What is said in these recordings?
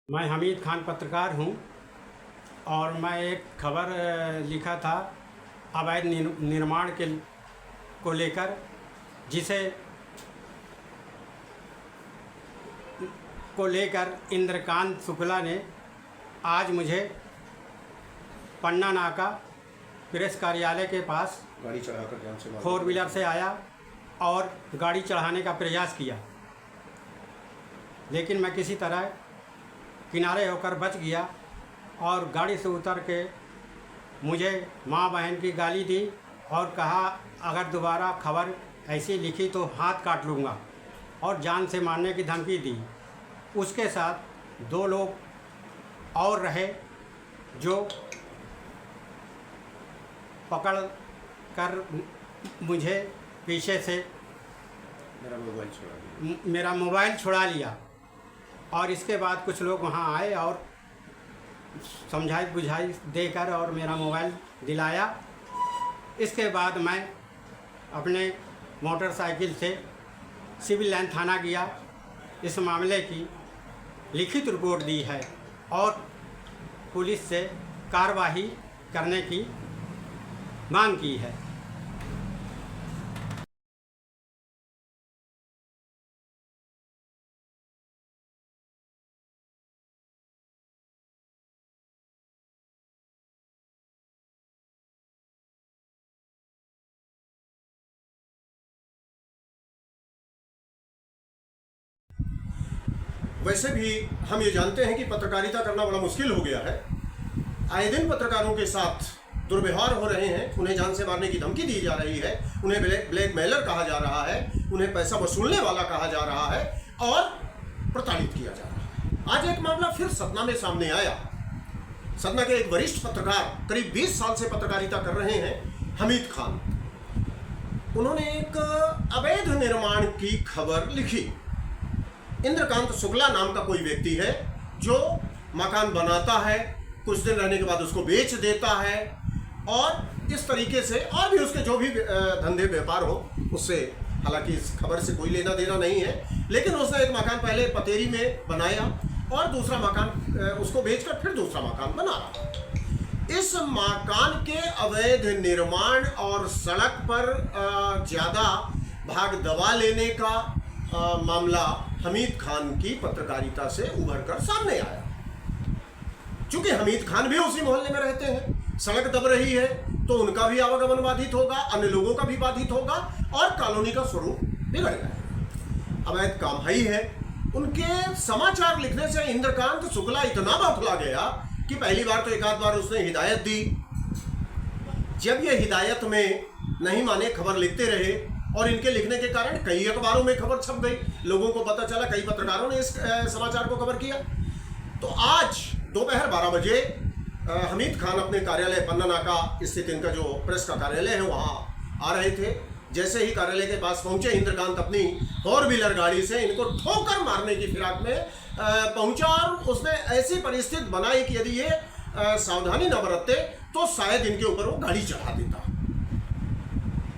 मैं हमीद खान पत्रकार हूँ और मैं एक खबर लिखा था अवैध निर्माण को लेकर, जिसे को लेकर इंद्रकांत शुक्ला ने आज मुझे पन्ना नाका प्रेस कार्यालय के पास गाड़ी चढ़ाकर जान से 4 व्हीलर से आया और गाड़ी चढ़ाने का प्रयास किया, लेकिन मैं किसी तरह किनारे होकर बच गया और गाड़ी से उतर के मुझे माँ बहन की गाली दी और कहा अगर दोबारा खबर ऐसी लिखी तो हाथ काट लूँगा और जान से मारने की धमकी दी। उसके साथ 2 लोग और रहे जो पकड़ कर मुझे पीछे से मेरा मोबाइल छुड़ा लिया और इसके बाद कुछ लोग वहाँ आए और समझाई बुझाई देकर और मेरा मोबाइल दिलाया। इसके बाद मैं अपने मोटरसाइकिल से सिविल लाइन थाना गया, इस मामले की लिखित रिपोर्ट दी है और पुलिस से कार्रवाई करने की मांग की है। वैसे भी हम ये जानते हैं कि पत्रकारिता करना बड़ा मुश्किल हो गया है। आए दिन पत्रकारों के साथ दुर्व्यवहार हो रहे हैं, उन्हें जान से मारने की धमकी दी जा रही है, उन्हें ब्लैकमेलर कहा जा रहा है, उन्हें पैसा वसूलने वाला कहा जा रहा है और प्रताड़ित किया जा रहा है। आज एक मामला फिर सतना में सामने आया। सतना के एक वरिष्ठ पत्रकार, करीब 20 साल से पत्रकारिता कर रहे हैं, हमीद खान, उन्होंने एक अवैध निर्माण की खबर लिखी। इंद्रकांत शुक्ला नाम का कोई व्यक्ति है जो मकान बनाता है, कुछ दिन रहने के बाद उसको बेच देता है और इस तरीके से और भी उसके जो भी धंधे व्यापार हो उससे, हालांकि इस खबर से कोई लेना देना नहीं है, लेकिन उसने एक मकान पहले पतेरी में बनाया और दूसरा मकान उसको बेचकर फिर दूसरा मकान बना रहा। इस मकान के अवैध निर्माण और सड़क पर ज़्यादा भाग दबा लेने का मामला हमीद खान की पत्रकारिता से उभर कर सामने आया। चूंकि हमीद खान भी उसी मोहल्ले में रहते हैं, सड़क दब रही है तो उनका भी आवागमन बाधित होगा, अन्य लोगों का भी बाधित होगा और कॉलोनी का स्वरूप बिगड़ जाएगा। अवैध काम ही है। उनके समाचार लिखने से इंद्रकांत शुक्ला इतना बौखला गया कि पहली बार तो एक आध बार उसने हिदायत दी। जब ये हिदायत में नहीं माने, खबर लिखते रहे और इनके लिखने के कारण कई अखबारों में खबर छप गई, लोगों को पता चला, कई पत्रकारों ने इस समाचार को कवर किया। तो आज दोपहर 12 बजे हमीद खान अपने कार्यालय पन्ना नाका स्थित इनका जो प्रेस का कार्यालय है वहाँ आ रहे थे। जैसे ही कार्यालय के पास पहुंचे, इंद्रकांत अपनी 4 व्हीलर गाड़ी से इनको ठोकर मारने की फिराक में पहुंचा और उसने ऐसी परिस्थिति बनाई कि यदि ये सावधानी न बरतते तो शायद इनके ऊपर वो गाड़ी चढ़ा देता।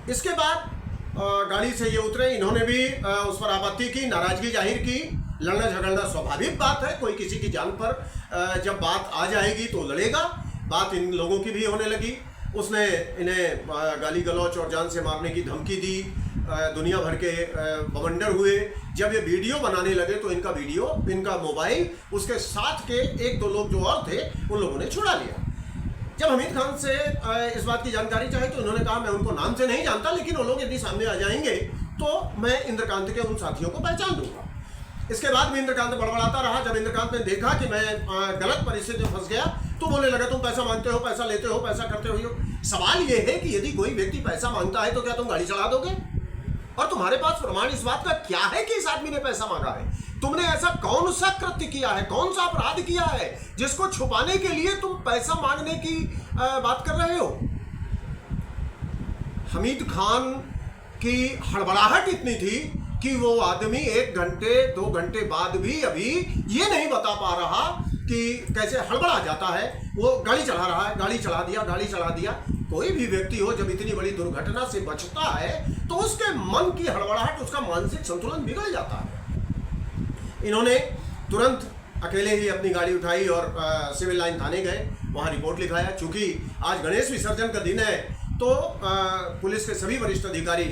इसके बाद गाड़ी से ये उतरे, इन्होंने भी उस पर आपत्ति की, नाराजगी जाहिर की। लड़ना झगड़ना स्वाभाविक बात है, कोई किसी की जान पर जब बात आ जाएगी तो लड़ेगा। बात इन लोगों की भी होने लगी। उसने इन्हें गाली गलौच और जान से मारने की धमकी दी। दुनिया भर के बवंडर हुए। जब ये वीडियो बनाने लगे तो इनका मोबाइल, उसके साथ के 1-2 लोग जो और थे उन लोगों ने छुड़ा लिया। जब हमीद खान से इस बात की जानकारी चाही तो उन्होंने कहा मैं उनको नाम से नहीं जानता, लेकिन वो लोग यदि सामने आ जाएंगे तो मैं इंद्रकांत के उन साथियों को पहचान दूंगा। इसके बाद भी इंद्रकांत बड़बड़ाता रहा। जब इंद्रकांत ने देखा कि मैं गलत परिस्थिति में फंस गया तो बोलने लगा तुम पैसा मांगते हो, पैसा लेते हो, पैसा करते हो। सवाल ये है कि यदि कोई व्यक्ति पैसा मांगता है तो क्या तुम गाड़ी चढ़ा दोगे? और तुम्हारे पास प्रमाण इस बात का क्या है कि इस आदमी ने पैसा मांगा है? तुमने ऐसा कौन सा कृत्य किया है, कौन सा अपराध किया है जिसको छुपाने के लिए तुम पैसा मांगने की बात कर रहे हो? हमीद खान की हड़बड़ाहट इतनी थी कि वो आदमी 1 घंटे 2 घंटे बाद भी अभी ये नहीं बता पा रहा कि कैसे हड़बड़ा जाता है। वो गाड़ी चढ़ा रहा है, गाड़ी चढ़ा दिया, गाड़ी चढ़ा दिया। कोई भी व्यक्ति हो जब इतनी बड़ी दुर्घटना से बचता है तो उसके मन की हड़बड़ाहट, उसका मानसिक संतुलन बिगड़ जाता है। इन्होंने तुरंत अकेले ही अपनी गाड़ी उठाई और सिविल लाइन थाने गए, वहाँ रिपोर्ट लिखाया। चूँकि आज गणेश विसर्जन का दिन है तो पुलिस के सभी वरिष्ठ अधिकारी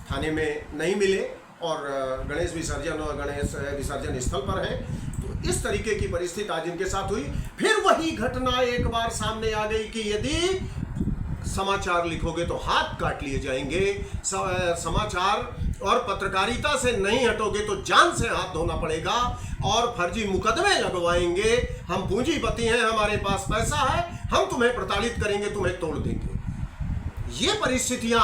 थाने में नहीं मिले और गणेश विसर्जन स्थल पर हैं। तो इस तरीके की परिस्थिति आज इनके साथ हुई। फिर वही घटना एक बार सामने आ गई कि यदि समाचार लिखोगे तो हाथ काट लिए जाएंगे, समाचार और पत्रकारिता से नहीं हटोगे तो जान से हाथ धोना पड़ेगा और फर्जी मुकदमे लगवाएंगे। हम पूंजीपति हैं, हमारे पास पैसा है, हम तुम्हें प्रताड़ित करेंगे, तुम्हें तोड़ देंगे। ये परिस्थितियां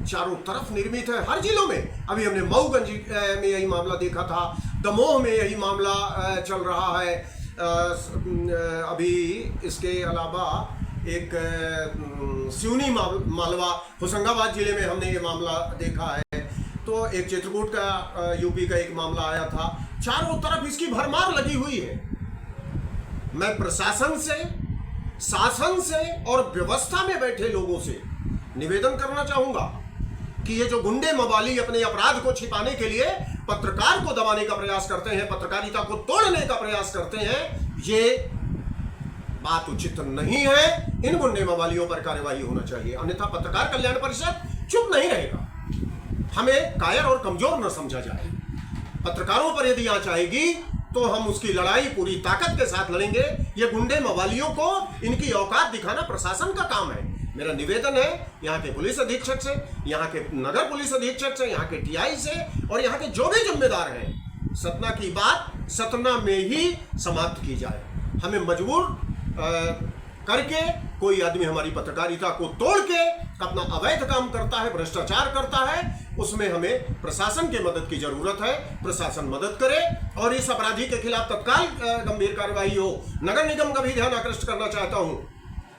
चारों तरफ निर्मित है हर जिलों में। अभी हमने मऊगंज में यही मामला देखा था, दमोह में यही मामला चल रहा है। अभी इसके अलावा एक सिवनी मालवा होशंगाबाद जिले में हमने ये मामला देखा है। तो एक चित्रकूट का यूपी का एक मामला आया था। चारों तरफ इसकी भरमार लगी हुई है। मैं प्रशासन से, शासन से और व्यवस्था में बैठे लोगों से निवेदन करना चाहूंगा कि ये जो गुंडे मवाली अपने अपराध को छिपाने के लिए पत्रकार को दबाने का प्रयास करते हैं, पत्रकारिता को तोड़ने का प्रयास करते हैं, ये बात उचित नहीं है। इन गुंडे मवालियों पर कार्यवाही होना चाहिए, अन्यथा पत्रकार कल्याण परिषद चुप नहीं रहेगा। हमें कायर और कमजोर न समझा जाए। पत्रकारों पर यदि आंच आएगी तो हम उसकी लड़ाई पूरी ताकत के साथ लड़ेंगे। ये गुंडे मवालियों को इनकी औकात दिखाना प्रशासन का काम है। मेरा निवेदन है यहाँ के पुलिस अधीक्षक से, यहाँ के नगर पुलिस अधीक्षक से, यहाँ के टीआई से और यहाँ के जो भी जिम्मेदार हैं, सतना की बात सतना में ही समाप्त की जाए। हमें मजबूर करके कोई आदमी हमारी पत्रकारिता को तोड़ के अपना अवैध काम करता है, भ्रष्टाचार करता है, उसमें हमें प्रशासन की मदद की जरूरत है। प्रशासन मदद करे और इस अपराधी के खिलाफ तत्काल गंभीर कार्रवाई हो। नगर निगम का भी ध्यान आकृष्ट करना चाहता हूं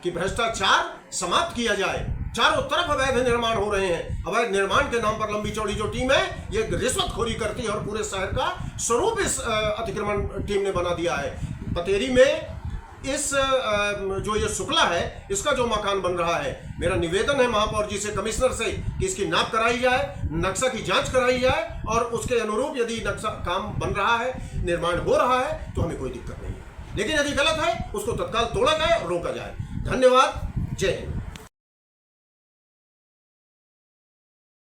कि भ्रष्टाचार समाप्त किया जाए। चारों तरफ अवैध निर्माण हो रहे हैं। अवैध निर्माण के नाम पर लंबी चौड़ी जो टीम है ये रिश्वतखोरी करती है और पूरे शहर का स्वरूप इस अतिक्रमण टीम ने बना दिया है। पतेरी में इस जो ये शुक्ला है इसका जो मकान बन रहा है, मेरा निवेदन है महापौर जी से, कमिश्नर से कि इसकी नाप कराई जाए, नक्शा की जांच कराई जाए और उसके अनुरूप यदि नक्शा काम बन रहा है, निर्माण हो रहा है तो हमें कोई दिक्कत नहीं है। लेकिन यदि गलत है उसको तत्काल तोड़ा जाए और रोका जाए। धन्यवाद। जय हिंद।